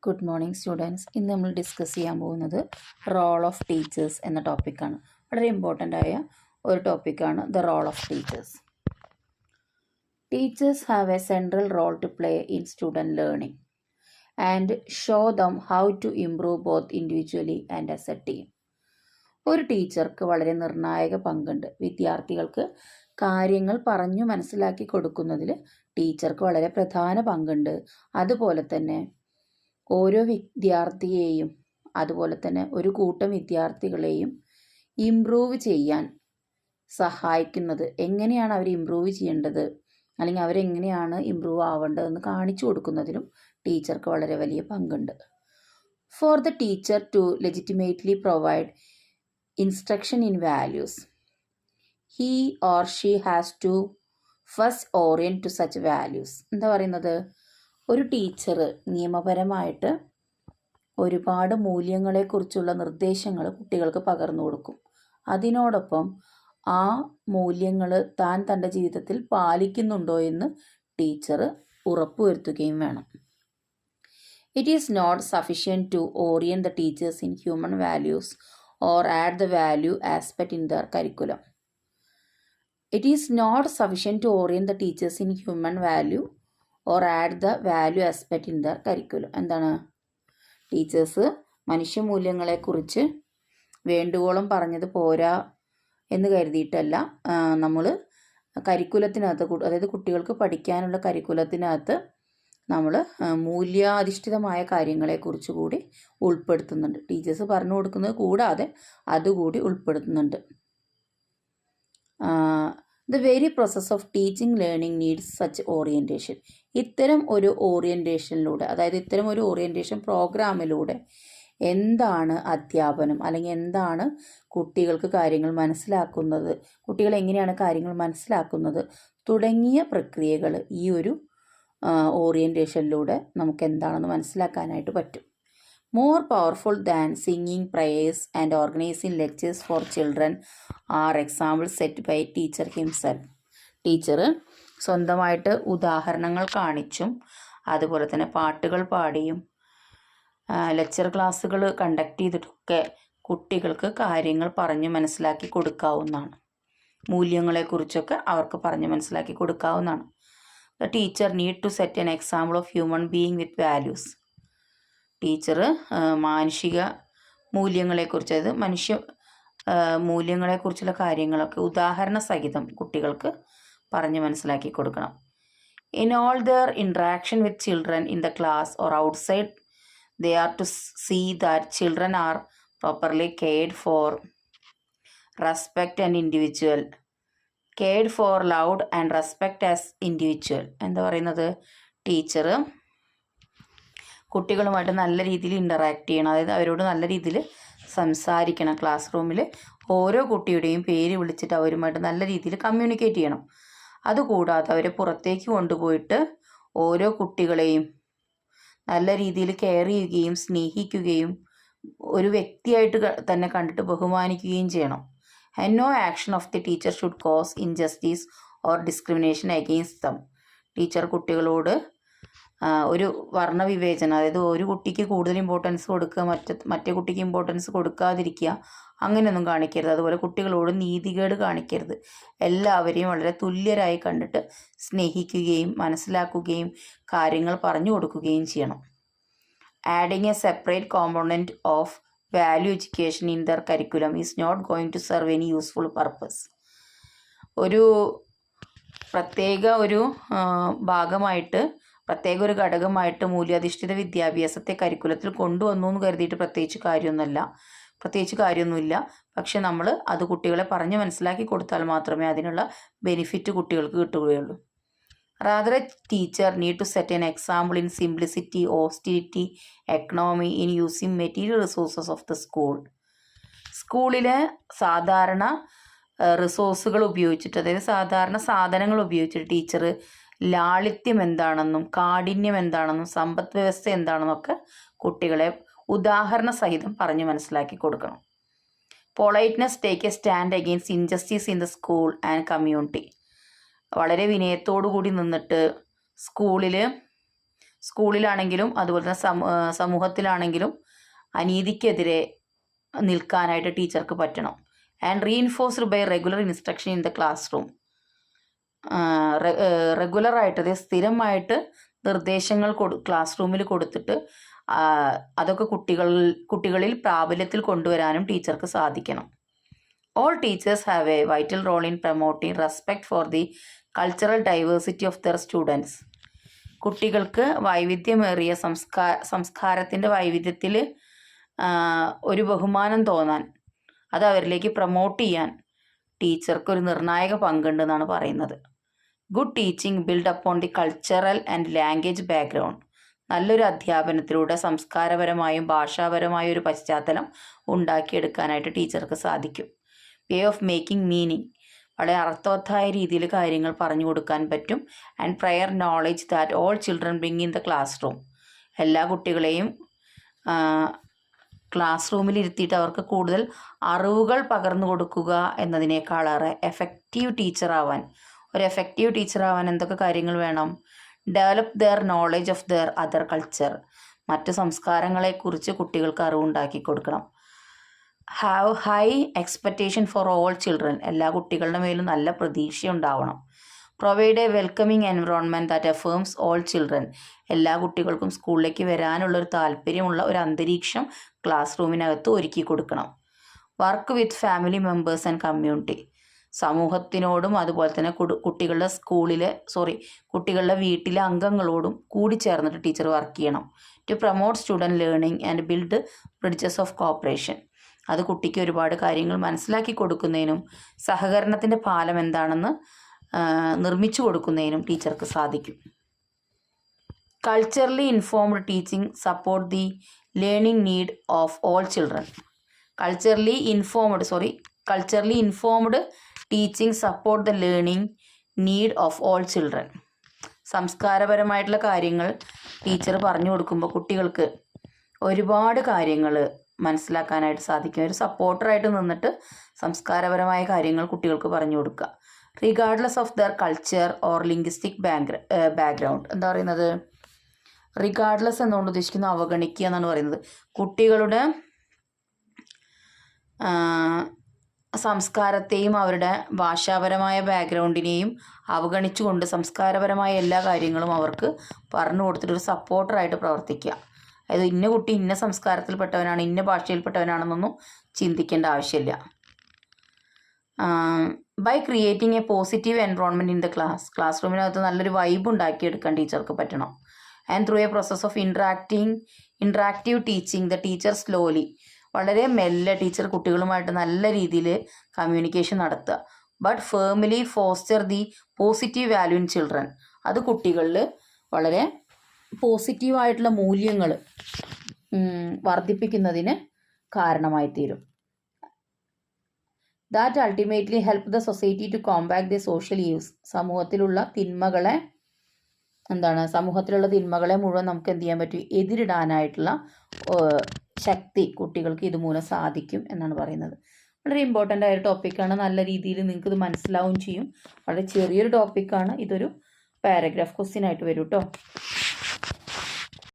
Good morning students. ഇന്ന് നമ്മൾ discuss ചെയ്യാൻ പോകുന്നത് റോൾ ഓഫ് ടീച്ചേഴ്സ് എന്ന ടോപ്പിക്കാണ്. വളരെ ഇമ്പോർട്ടൻ്റ് ആയ ഒരു ടോപ്പിക്കാണ് the role of teachers. Teachers have a central role to play in student learning and show them how to improve both individually and as a team. ഒരു ടീച്ചർക്ക് വളരെ നിർണായക പങ്കുണ്ട്. വിദ്യാർത്ഥികൾക്ക് കാര്യങ്ങൾ പറഞ്ഞു മനസ്സിലാക്കി കൊടുക്കുന്നതിൽ ടീച്ചർക്ക് വളരെ പ്രധാന പങ്കുണ്ട്. അതുപോലെ തന്നെ ഓരോ വിദ്യാർത്ഥിയെയും അതുപോലെ തന്നെ ഒരു കൂട്ടം വിദ്യാർത്ഥികളെയും ഇംപ്രൂവ് ചെയ്യാൻ സഹായിക്കുന്നത്, എങ്ങനെയാണ് അവർ ഇംപ്രൂവ് ചെയ്യേണ്ടത് അല്ലെങ്കിൽ അവരെങ്ങനെയാണ് ഇംപ്രൂവ് ആവേണ്ടതെന്ന് കാണിച്ചു കൊടുക്കുന്നതിലും ടീച്ചർക്ക് വളരെ വലിയ പങ്കുണ്ട്. For the teacher to legitimately provide instruction in values, he or she has to first orient to such values. എന്താ പറയുന്നത്? ഒരു ടീച്ചർ നിയമപരമായിട്ട് ഒരുപാട് മൂല്യങ്ങളെക്കുറിച്ചുള്ള നിർദ്ദേശങ്ങൾ കുട്ടികൾക്ക് പകർന്നു കൊടുക്കും. അതിനോടൊപ്പം ആ മൂല്യങ്ങൾ താൻ തൻ്റെ ജീവിതത്തിൽ പാലിക്കുന്നുണ്ടോ എന്ന് ടീച്ചർ ഉറപ്പുവരുത്തുകയും വേണം. It is not sufficient to orient the teachers in human values or add the value aspect in their curriculum. It is not sufficient to orient the teachers in human value or add the value aspect in their curriculum. എന്താണ്? Teachers മനുഷ്യമൂല്യങ്ങളെക്കുറിച്ച് വേണ്ടുവോളം പറഞ്ഞത് പോരാ എന്ന് കരുതിയിട്ടല്ല നമ്മൾ കരിക്കുലത്തിനകത്ത്, അതായത് കുട്ടികൾക്ക് പഠിക്കാനുള്ള കരിക്കുലത്തിനകത്ത് നമ്മൾ മൂല്യാധിഷ്ഠിതമായ കാര്യങ്ങളെക്കുറിച്ച് കൂടി ഉൾപ്പെടുത്തുന്നുണ്ട്. ടീച്ചേഴ്സ് പറഞ്ഞു കൊടുക്കുന്നത് കൂടാതെ അതുകൂടി ഉൾപ്പെടുത്തുന്നുണ്ട്. The very process of teaching learning needs such orientation. ഇത്തരം ഒരു ഓറിയൻറ്റേഷനിലൂടെ, അതായത് ഇത്തരം ഒരു ഓറിയൻറ്റേഷൻ പ്രോഗ്രാമിലൂടെ എന്താണ് അധ്യാപനം അല്ലെങ്കിൽ എന്താണ് കുട്ടികൾക്ക് കാര്യങ്ങൾ മനസ്സിലാക്കുന്നത്, കുട്ടികൾ എങ്ങനെയാണ് കാര്യങ്ങൾ മനസ്സിലാക്കുന്നത് തുടങ്ങിയ പ്രക്രിയകൾ ഈ ഒരു ഓറിയൻറ്റേഷനിലൂടെ നമുക്ക് എന്താണെന്ന് മനസ്സിലാക്കാനായിട്ട് പറ്റും. More powerful than singing prayers and organizing lectures for children are examples set by teacher himself. Teacher സ്വന്തമായിട്ട് ഉദാഹരണങ്ങൾ കാണിച്ചും അതുപോലെ തന്നെ പാട്ടുകൾ പാടിയും ലെക്ചർ ക്ലാസ്സുകൾ കണ്ടക്ട് ചെയ്തിട്ടൊക്കെ കുട്ടികൾക്ക് കാര്യങ്ങൾ പറഞ്ഞ് മനസ്സിലാക്കി കൊടുക്കാവുന്നതാണ്. മൂല്യങ്ങളെക്കുറിച്ചൊക്കെ അവർക്ക് പറഞ്ഞ് മനസ്സിലാക്കി കൊടുക്കാവുന്നതാണ്. The teacher need to set an example of human being with values. Teacher മാനുഷിക മൂല്യങ്ങളെക്കുറിച്ച്, അതായത് മനുഷ്യ മൂല്യങ്ങളെക്കുറിച്ചുള്ള കാര്യങ്ങളൊക്കെ ഉദാഹരണ സഹിതം കുട്ടികൾക്ക് പറഞ്ഞ് മനസ്സിലാക്കി കൊടുക്കണം. In all their interaction with children in the class or outside, they are to see that children are properly cared for, respect and individual, cared for, loved and respect as individual. എന്താ പറയുന്നത്? Teacher കുട്ടികളുമായിട്ട് നല്ല രീതിയിൽ interact ചെയ്യണം, അതായത് അവരോട് നല്ല രീതിയിൽ സംസാരിക്കണം. ക്ലാസ് റൂമിൽ ഓരോ കുട്ടിയുടെയും പേര് വിളിച്ചിട്ട് അവരുമായിട്ട് നല്ല രീതിയിൽ കമ്മ്യൂണിക്കേറ്റ് ചെയ്യണം. അതുകൂടാതെ അവരെ പുറത്തേക്ക് കൊണ്ടുപോയിട്ട് ഓരോ കുട്ടികളെയും നല്ല രീതിയിൽ കെയർ ചെയ്യുകയും സ്നേഹിക്കുകയും ഒരു വ്യക്തിയായിട്ട് തന്നെ കണ്ടിട്ട് ബഹുമാനിക്കുകയും ചെയ്യണം. And no action of the teacher should cause injustice or discrimination against them. Teacher കുട്ടികളോട് ഒരു വർണ്ണവിവേചനം, അതായത് ഒരു കുട്ടിക്ക് കൂടുതൽ ഇമ്പോർട്ടൻസ് കൊടുക്കുക, മറ്റേ കുട്ടിക്ക് ഇമ്പോർട്ടൻസ് കൊടുക്കാതിരിക്കുക, അങ്ങനെയൊന്നും കാണിക്കരുത്. അതുപോലെ കുട്ടികളോട് നീതികേട് കാണിക്കരുത്. എല്ലാവരെയും വളരെ തുല്യരായി കണ്ടിട്ട് സ്നേഹിക്കുകയും മനസ്സിലാക്കുകയും കാര്യങ്ങൾ പറഞ്ഞു കൊടുക്കുകയും ചെയ്യണം. Adding a separate component of value education in their curriculum is not going to serve any useful purpose. ഒരു പ്രത്യേക ഒരു ഘടകമായിട്ട് മൂല്യാധിഷ്ഠിത വിദ്യാഭ്യാസത്തെ കരിക്കുലത്തിൽ കൊണ്ടുവന്നു എന്ന് കരുതിയിട്ട് പ്രത്യേകിച്ച് കാര്യമൊന്നുമില്ല. പക്ഷെ നമ്മൾ അത് കുട്ടികളെ പറഞ്ഞ് മനസ്സിലാക്കി കൊടുത്താൽ മാത്രമേ അതിനുള്ള ബെനിഫിറ്റ് കുട്ടികൾക്ക് കിട്ടുകയുള്ളൂ. Rather a teacher need to set an example in simplicity, austerity, economy, in using material resources of the school. സ്കൂളിലെ സാധാരണ റിസോഴ്സുകൾ ഉപയോഗിച്ചിട്ട്, അതായത് സാധാരണ സാധനങ്ങൾ ഉപയോഗിച്ചിട്ട് ടീച്ചർ ലാളിത്യം എന്താണെന്നും കാഠിന്യം എന്താണെന്നും സമ്പദ് വ്യവസ്ഥ എന്താണെന്നൊക്കെ കുട്ടികളെ ഉദാഹരണ സഹിതം പറഞ്ഞ് മനസ്സിലാക്കി കൊടുക്കണം. Politeness take A stand against injustice in the school and community. വളരെ വിനയത്തോടു കൂടി നിന്നിട്ട് സ്കൂളിൽ സ്കൂളിലാണെങ്കിലും അതുപോലെ തന്നെ സമൂഹത്തിലാണെങ്കിലും അനീതിക്കെതിരെ നിൽക്കാനായിട്ട് ടീച്ചർക്ക് പറ്റണം. And reinforced by regular instruction in the classroom. റെഗുലറായിട്ട് സ്ഥിരമായിട്ട് നിർദ്ദേശങ്ങൾ ക്ലാസ് റൂമിൽ കൊടുത്തിട്ട് അതൊക്കെ കുട്ടികളിൽ പ്രാബല്യത്തിൽ കൊണ്ടുവരാനും ടീച്ചർക്ക് സാധിക്കണം. All teachers have a vital role in promoting respect for the cultural diversity of their students. കുട്ടികൾക്ക് വൈവിധ്യമേറിയ സംസ്കാരത്തിൻ്റെ വൈവിധ്യത്തിൽ ഒരു ബഹുമാനം തോന്നാൻ, അത് അവരിലേക്ക് പ്രൊമോട്ട് ചെയ്യാൻ ടീച്ചർക്ക് ഒരു നിർണായക പങ്കുണ്ടെന്നാണ് പറയുന്നത്. Good teaching build upon the cultural and language background. നല്ലൊരു അധ്യാപനത്തിലൂടെ സംസ്കാരപരമായും ഭാഷാപരമായും ഒരു പശ്ചാത്തലം ഉണ്ടാക്കിയെടുക്കാനായിട്ട് ടീച്ചർക്ക് സാധിക്കും. വേ ഓഫ് മേക്കിംഗ് മീനിങ്, വളരെ അർത്ഥവത്തായ രീതിയിൽ കാര്യങ്ങൾ പറഞ്ഞു കൊടുക്കാൻ പറ്റും. And prior knowledge that all children bring in the class room. എല്ലാ കുട്ടികളെയും ക്ലാസ് റൂമിൽ ഇരുത്തിയിട്ട് അവർക്ക് കൂടുതൽ അറിവുകൾ പകർന്നു കൊടുക്കുക എന്നതിനേക്കാളേറെ എഫക്റ്റീവ് ടീച്ചറാവാൻ എന്തൊക്കെ കാര്യങ്ങൾ വേണം? Develop their knowledge of their other culture. മറ്റ് സംസ്കാരങ്ങളെക്കുറിച്ച് കുട്ടികൾക്ക് അറിവുണ്ടാക്കി കൊടുക്കണം. Have high expectation for all children. എല്ലാ കുട്ടികളുടെ മേലും നല്ല പ്രതീക്ഷ ഉണ്ടാവണം. Provide a welcoming environment that affirms all children. എല്ലാ കുട്ടികൾക്കും സ്കൂളിലേക്ക് വരാനുള്ളൊരു താല്പര്യമുള്ള ഒരു അന്തരീക്ഷം ക്ലാസ് റൂമിനകത്ത് ഒരുക്കി കൊടുക്കണം. Work with family members and community. സമൂഹത്തിനോടും അതുപോലെ തന്നെ കുട്ടികളുടെ വീട്ടിലെ അംഗങ്ങളോടും കൂടി ചേർന്നിട്ട് ടീച്ചർ വർക്ക് ചെയ്യണം. To promote student learning and build bridges of cooperation. അത് കുട്ടിക്ക് ഒരുപാട് കാര്യങ്ങൾ മനസ്സിലാക്കി കൊടുക്കുന്നതിനും സഹകരണത്തിൻ്റെ പാലം എന്താണെന്ന് നിർമ്മിച്ചു കൊടുക്കുന്നതിനും ടീച്ചർക്ക് സാധിക്കും. Culturally informed teaching support the learning need of all children. Culturally informed teaching support the learning need of all children. സംസ്കാരപരമായിട്ടുള്ള കാര്യങ്ങൾ ടീച്ചർ പറഞ്ഞു കൊടുക്കുമ്പോൾ കുട്ടികൾക്ക് ഒരുപാട് കാര്യങ്ങൾ മനസ്സിലാക്കാനായിട്ട് സാധിക്കും. ഒരു സപ്പോർട്ടറായിട്ട് നിന്നിട്ട് സംസ്കാരപരമായ കാര്യങ്ങൾ കുട്ടികൾക്ക് പറഞ്ഞു കൊടുക്കുക. Regardless of there culture or linguistic background. എന്താ പറയുന്നത്? റിഗാർഡ്ലെസ് എന്നുകൊണ്ട് ഉദ്ദേശിക്കുന്നത് അവഗണിക്കുക എന്നാണ് പറയുന്നത്. കുട്ടികളുടെ സംസ്കാരത്തെയും അവരുടെ ഭാഷാപരമായ ബാക്ക്ഗ്രൗണ്ടിനെയും അവഗണിച്ചുകൊണ്ട് സംസ്കാരപരമായ എല്ലാ കാര്യങ്ങളും അവർക്ക് പറഞ്ഞു കൊടുത്തിട്ട് ഒരു സപ്പോർട്ടറായിട്ട് പ്രവർത്തിക്കുക. അതായത് ഇന്ന കുട്ടി ഇന്ന സംസ്കാരത്തിൽപ്പെട്ടവനാണ്, ഇന്ന ഭാഷയിൽപ്പെട്ടവനാണെന്നൊന്നും ചിന്തിക്കേണ്ട ആവശ്യമില്ല. By creating a positive environment in the class റൂമിനകത്ത് നല്ലൊരു വൈബ് ഉണ്ടാക്കിയെടുക്കാൻ ടീച്ചർക്ക് പറ്റണം. And through a process of interactive teaching the teacher slowly, വളരെ മെല്ലെ ടീച്ചർ കുട്ടികളുമായിട്ട് നല്ല രീതിയിൽ കമ്മ്യൂണിക്കേഷൻ നടത്തുക. But family foster the positive value in children. അത് കുട്ടികളിൽ വളരെ പോസിറ്റീവായിട്ടുള്ള മൂല്യങ്ങൾ വർദ്ധിപ്പിക്കുന്നതിന് കാരണമായി തീരും. That ultimately help the society to combat the social evils. സമൂഹത്തിലുള്ള തിന്മകളെ മുഴുവൻ നമുക്ക് എന്ത് ചെയ്യാൻ പറ്റും? എതിരിടാനായിട്ടുള്ള ശക്തി കുട്ടികൾക്ക് ഇതുമൂലം സാധിക്കും എന്നാണ് പറയുന്നത്. വളരെ ഇമ്പോർട്ടൻ്റ് ആയ ഒരു ടോപ്പിക്കാണ്. നല്ല രീതിയിൽ നിങ്ങൾക്ക് ഇത് മനസ്സിലാവുകയും ചെയ്യും. വളരെ ചെറിയൊരു ടോപ്പിക്കാണ്. ഇതൊരു പാരഗ്രാഫ് ക്വസ്റ്റ്യൻ ആയിട്ട് വരും കേട്ടോ.